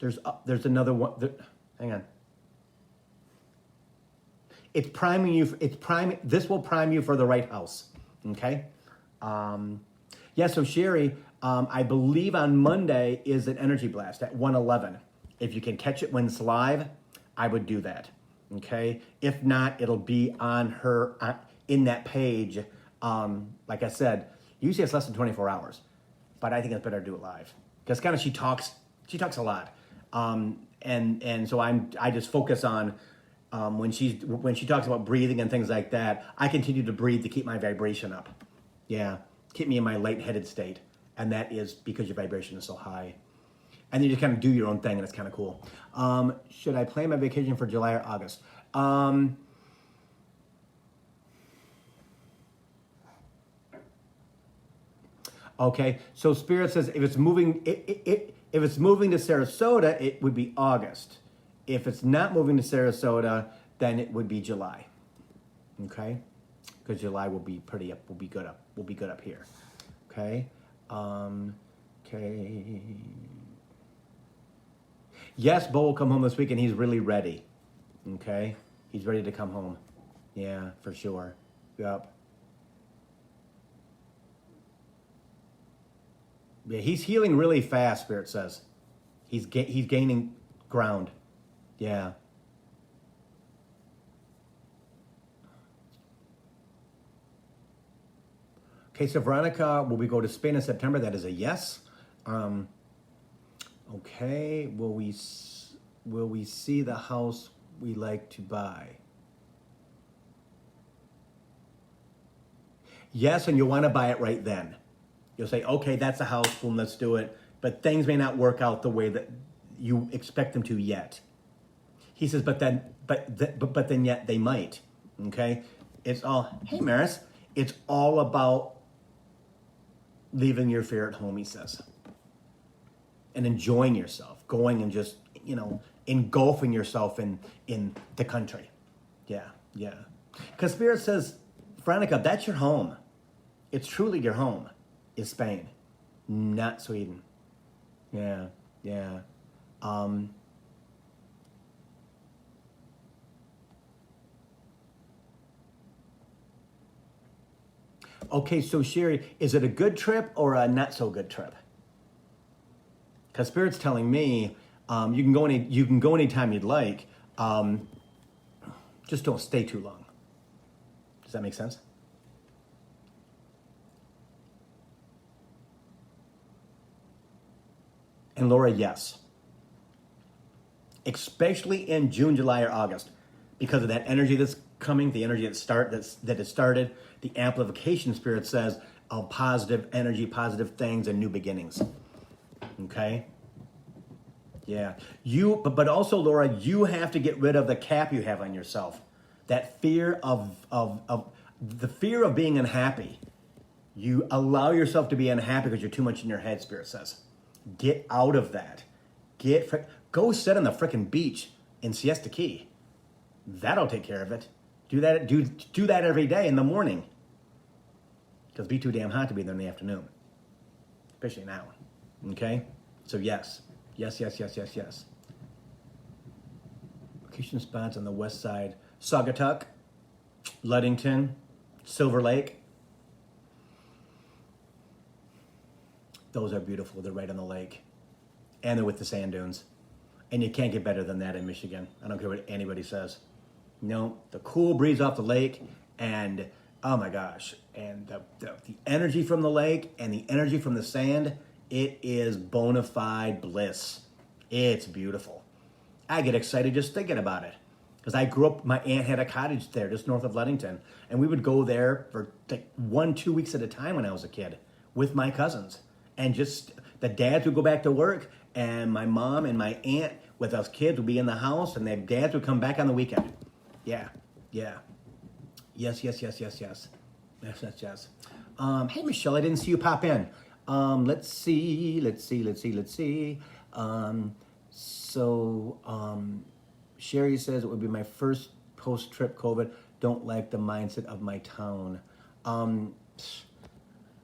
There's another one. Hang on. It's priming you. This will prime you for the right house. Okay. Yeah. So Sherry, I believe on Monday is an Energy Blast at 1:11. If you can catch it when it's live, I would do that. Okay. If not, it'll be on her in that page. Like I said, usually it's less than 24 hours. But I think it's better to do it live because kind of she talks a lot, and so I just focus on when she talks about breathing and things like that. I continue to breathe to keep my vibration up, keep me in my lightheaded state, and that is because your vibration is so high. And you just kind of do your own thing, and it's kind of cool. Should I plan my vacation for July or August? Okay, so Spirit says if it's moving to Sarasota, it would be August. If it's not moving to Sarasota, then it would be July. Okay, because July will be good up here. Okay, okay. Yes, Bo will come home this week, and he's really ready. Okay, he's ready to come home. Yeah, for sure. Yep. Yeah, he's healing really fast, Spirit says. He's gaining ground. Yeah. Okay, so Veronica, will we go to Spain in September? That is a yes. Okay, will we see the house we like to buy? Yes, and you'll want to buy it right then. You'll say, okay, that's the house, boom, let's do it. But things may not work out the way that you expect them to yet. He says, but then yet they might. Okay? It's all, hey Maris, it's all about leaving your fear at home, he says. And enjoying yourself, going and just, engulfing yourself in the country. Yeah. Because Spirit says, Veronica, that's your home. It's truly your home. Is Spain, not Sweden. Yeah. Okay, so Sherry, is it a good trip or a not so good trip? Because Spirit's telling me you can go anytime you'd like. Um, just don't stay too long. Does that make sense? And Laura, yes. Especially in June, July, or August, because of that energy that's coming, the energy that has started, the amplification Spirit says of positive energy, positive things, and new beginnings. Okay? Yeah. But also, Laura, you have to get rid of the cap you have on yourself. That fear of the fear of being unhappy. You allow yourself to be unhappy because you're too much in your head, Spirit says. Get out of that. Go sit on the frickin' beach in Siesta Key. That'll take care of it. Do that every day in the morning. Because it'd be too damn hot to be there in the afternoon. Especially now. Okay? So yes. Yes. Vacation spots on the west side. Saugatuck, Ludington, Silver Lake. Those are beautiful. They're right on the lake. And they're with the sand dunes. And you can't get better than that in Michigan. I don't care what anybody says. No, the cool breeze off the lake and, oh my gosh, and the energy from the lake and the energy from the sand, it is bona fide bliss. It's beautiful. I get excited just thinking about it. Because I grew up, my aunt had a cottage there just north of Ludington. And we would go there for like 1-2 weeks at a time when I was a kid with my cousins. And just the dads would go back to work and my mom and my aunt with us kids would be in the house and their dads would come back on the weekend. Yeah. Yes. Hey, Michelle, I didn't see you pop in. Let's see. Sherry says it would be my first post-trip COVID. Don't like the mindset of my town.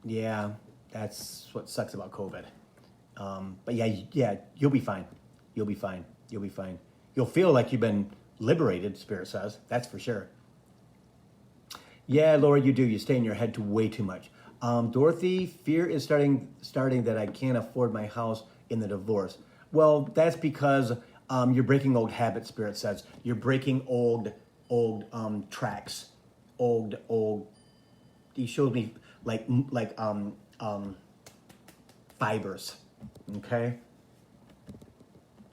Yeah, that's what sucks about COVID. But yeah, you'll be fine. You'll be fine. You'll feel like you've been liberated, Spirit says. That's for sure. Yeah, Laura, you do. You stay in your head way too much. Dorothy, fear is starting that I can't afford my house in the divorce. Well, that's because you're breaking old habits, Spirit says. You're breaking old tracks. He showed me like fibers. Okay?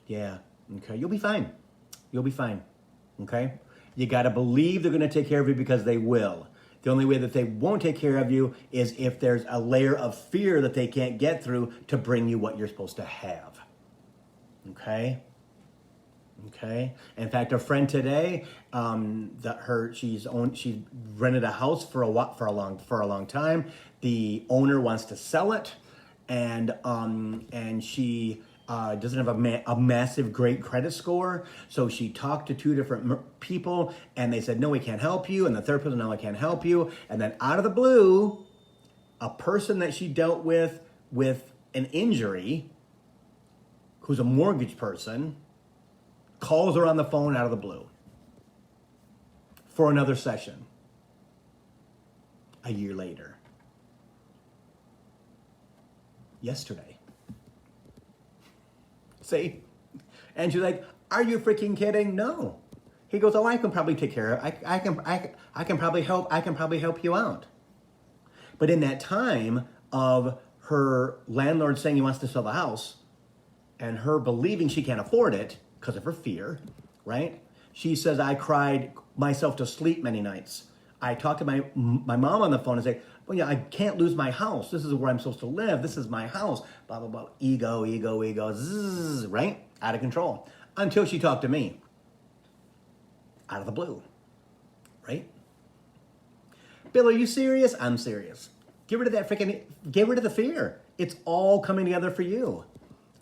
Yeah. Okay. You'll be fine. Okay? You got to believe they're going to take care of you because they will. The only way that they won't take care of you is if there's a layer of fear that they can't get through to bring you what you're supposed to have. Okay? In fact, a friend today, she's rented a house for a long time. The owner wants to sell it, and she doesn't have a massive great credit score. So she talked to 2 different people, and they said, no, we can't help you. And the third person, no, I can't help you. And then out of the blue, a person that she dealt with an injury, who's a mortgage person, calls her on the phone out of the blue for another session a year later. Yesterday. See? And she's like, are you freaking kidding? No. He goes, oh, I can probably take care of it. I can probably help you out. But in that time of her landlord saying he wants to sell the house and her believing she can't afford it because of her fear, right? She says, I cried myself to sleep many nights. I talked to my mom on the phone and say, well, yeah, I can't lose my house. This is where I'm supposed to live. This is my house. Blah, blah, blah. Ego, zzz, right? Out of control. Until she talked to me. Out of the blue. Right? Bill, are you serious? I'm serious. Get rid of the fear. It's all coming together for you.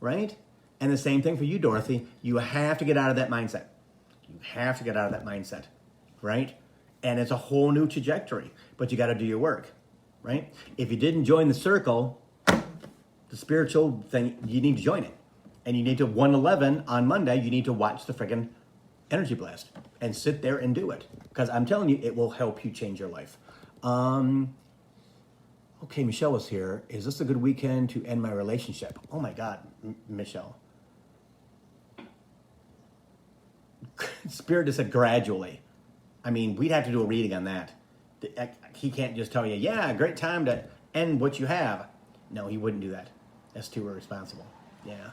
Right? And the same thing for you, Dorothy. You have to get out of that mindset. Right? And it's a whole new trajectory. But you got to do your work. Right? If you didn't join the circle, the spiritual thing, you need to join it. And you need to, 111 on Monday, you need to watch the friggin' energy blast and sit there and do it. Because I'm telling you, it will help you change your life. Okay, Michelle was here. Is this a good weekend to end my relationship? Oh my God, Michelle. Spirit just said gradually. I mean, we'd have to do a reading on that. He can't just tell you, yeah, great time to end what you have. No, he wouldn't do that. That's too irresponsible. Yeah.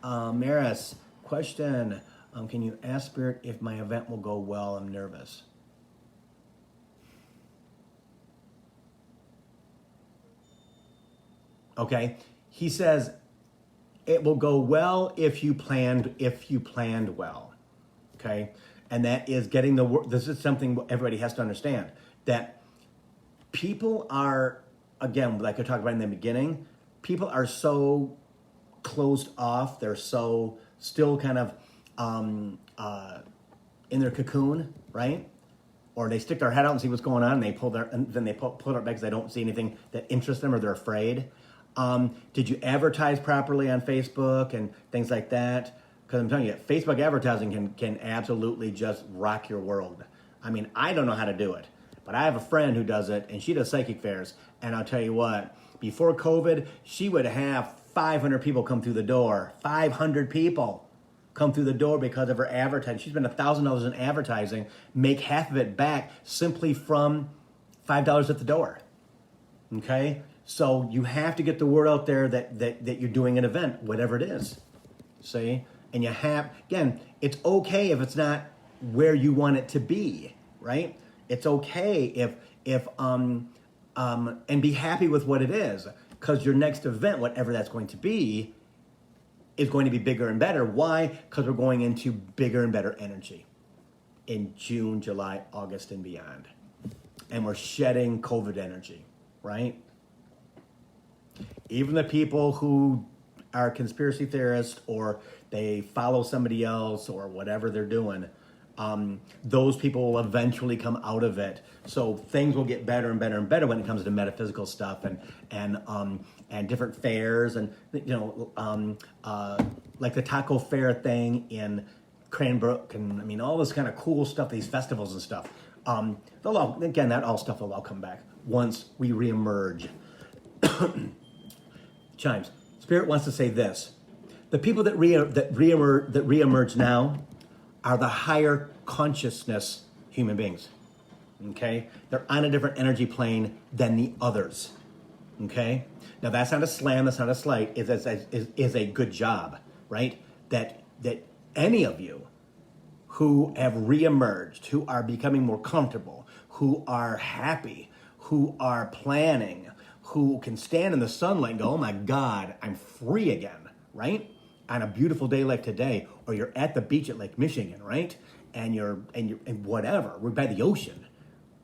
Maris, question. Can you ask Spirit if my event will go well? I'm nervous. Okay. He says it will go well if you planned well. Okay. And that is getting the work. This is something everybody has to understand, that people are, again, like I talked about in the beginning, people are so closed off. They're so still kind of in their cocoon, right? Or they stick their head out and see what's going on, and then they pull it up because they don't see anything that interests them, or they're afraid. Did you advertise properly on Facebook and things like that? Because I'm telling you, Facebook advertising can absolutely just rock your world. I mean, I don't know how to do it, but I have a friend who does it, and she does psychic fairs. And I'll tell you what, before COVID, she would have 500 people come through the door. 500 people come through the door because of her advertising. She spent $1,000 in advertising, make half of it back simply from $5 at the door. Okay? So you have to get the word out there that you're doing an event, whatever it is. See? And you have, again, it's okay if it's not where you want it to be, right? It's okay and be happy with what it is, because your next event, whatever that's going to be, is going to be bigger and better. Why? Because we're going into bigger and better energy in June, July, August, and beyond. And we're shedding COVID energy, right? Even the people who are conspiracy theorists, or they follow somebody else, or whatever they're doing, those people will eventually come out of it. So things will get better and better and better when it comes to metaphysical stuff and different fairs, and like the taco fair thing in Cranbrook, and I mean all this kind of cool stuff, these festivals and stuff. That all stuff will all come back once we reemerge. Chimes. Spirit wants to say this: the people that reemerge now are the higher consciousness human beings. Okay, they're on a different energy plane than the others. Okay, now that's not a slam, that's not a slight. Is a good job, right? That any of you who have reemerged, who are becoming more comfortable, who are happy, who are planning, who can stand in the sunlight and go, oh my God, I'm free again, right? On a beautiful day like today, or you're at the beach at Lake Michigan, right? And you're whatever, we're by the ocean.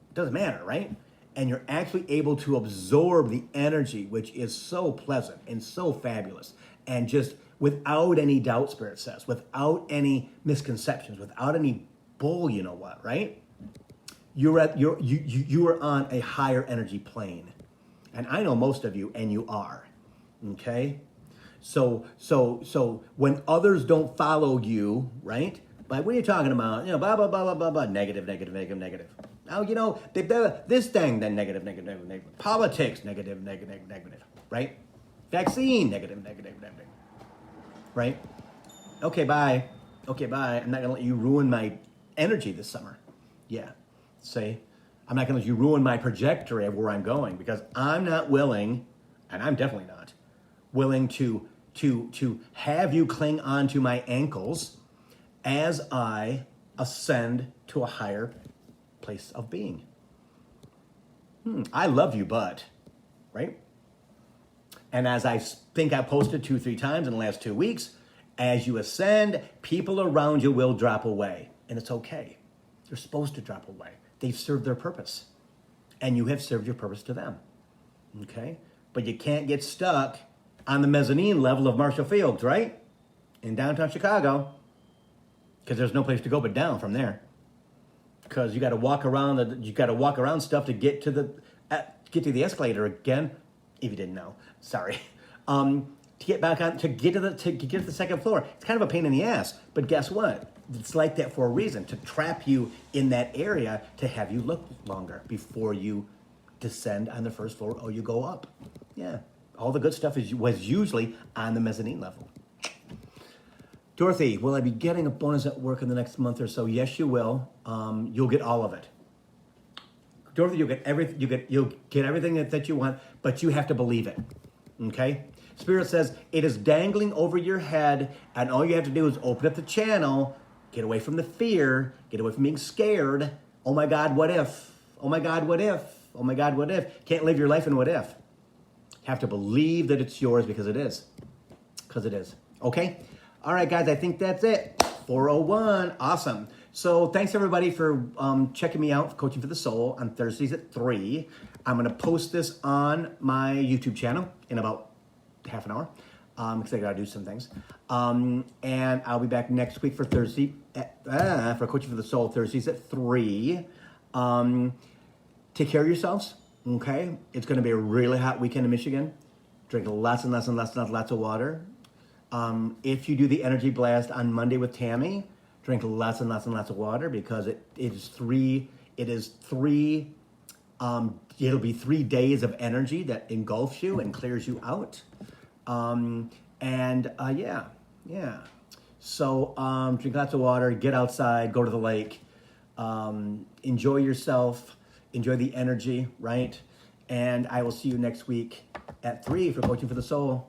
It doesn't matter, right? And you're actually able to absorb the energy, which is so pleasant and so fabulous, and just without any doubt, Spirit says, without any misconceptions, without any bull, you know what, right? You are on a higher energy plane. And I know most of you, and you are, okay? So when others don't follow you, right? Like, what are you talking about? Blah, blah, blah, blah, blah, blah, negative. Now, this thing, then negative. Politics, negative, right? Vaccine, negative, right? Okay, bye. I'm not gonna let you ruin my energy this summer. Yeah, see? I'm not gonna let you ruin my trajectory of where I'm going, because I'm not willing, and I'm definitely not willing to have you cling onto my ankles as I ascend to a higher place of being. I love you, but, right? And as I think I posted 2-3 times in the last 2 weeks, as you ascend, people around you will drop away. And it's okay. They're supposed to drop away. They've served their purpose. And you have served your purpose to them. Okay? But you can't get stuck on the mezzanine level of Marshall Fields, right? In downtown Chicago. Because there's no place to go but down from there. Because you got to walk around stuff to get to the escalator again. If you didn't know, sorry. To get back on, to get to the second floor, it's kind of a pain in the ass. But guess what? It's like that for a reason, to trap you in that area, to have you look longer before you descend on the first floor or you go up. Yeah, all the good stuff was usually on the mezzanine level. Dorothy, will I be getting a bonus at work in the next month or so? Yes, you will. You'll get all of it. Dorothy, you'll get everything that you want, but you have to believe it. Okay? Spirit says it is dangling over your head, and all you have to do is open up the channel, get away from the fear, get away from being scared. Oh my God, what if? Oh my God, what if? Oh my God, what if? Can't live your life in what if. Have to believe that it's yours because it is. Because it is. Okay? All right, guys, I think that's it. 401. Awesome. So thanks, everybody, for checking me out for Coaching for the Soul on Thursdays at 3. I'm going to post this on my YouTube channel in about half an hour because I got to do some things. And I'll be back next week for Thursday for Coaching for the Soul, Thursdays at 3. Take care of yourselves, okay? It's going to be a really hot weekend in Michigan. Drink lots and lots of water. If you do the Energy Blast on Monday with Tammy, drink lots and lots of water because it'll be 3 days of energy that engulfs you and clears you out. Yeah. So drink lots of water, get outside, go to the lake, enjoy yourself, enjoy the energy, right? And I will see you next week at 3 for Coaching for the Soul.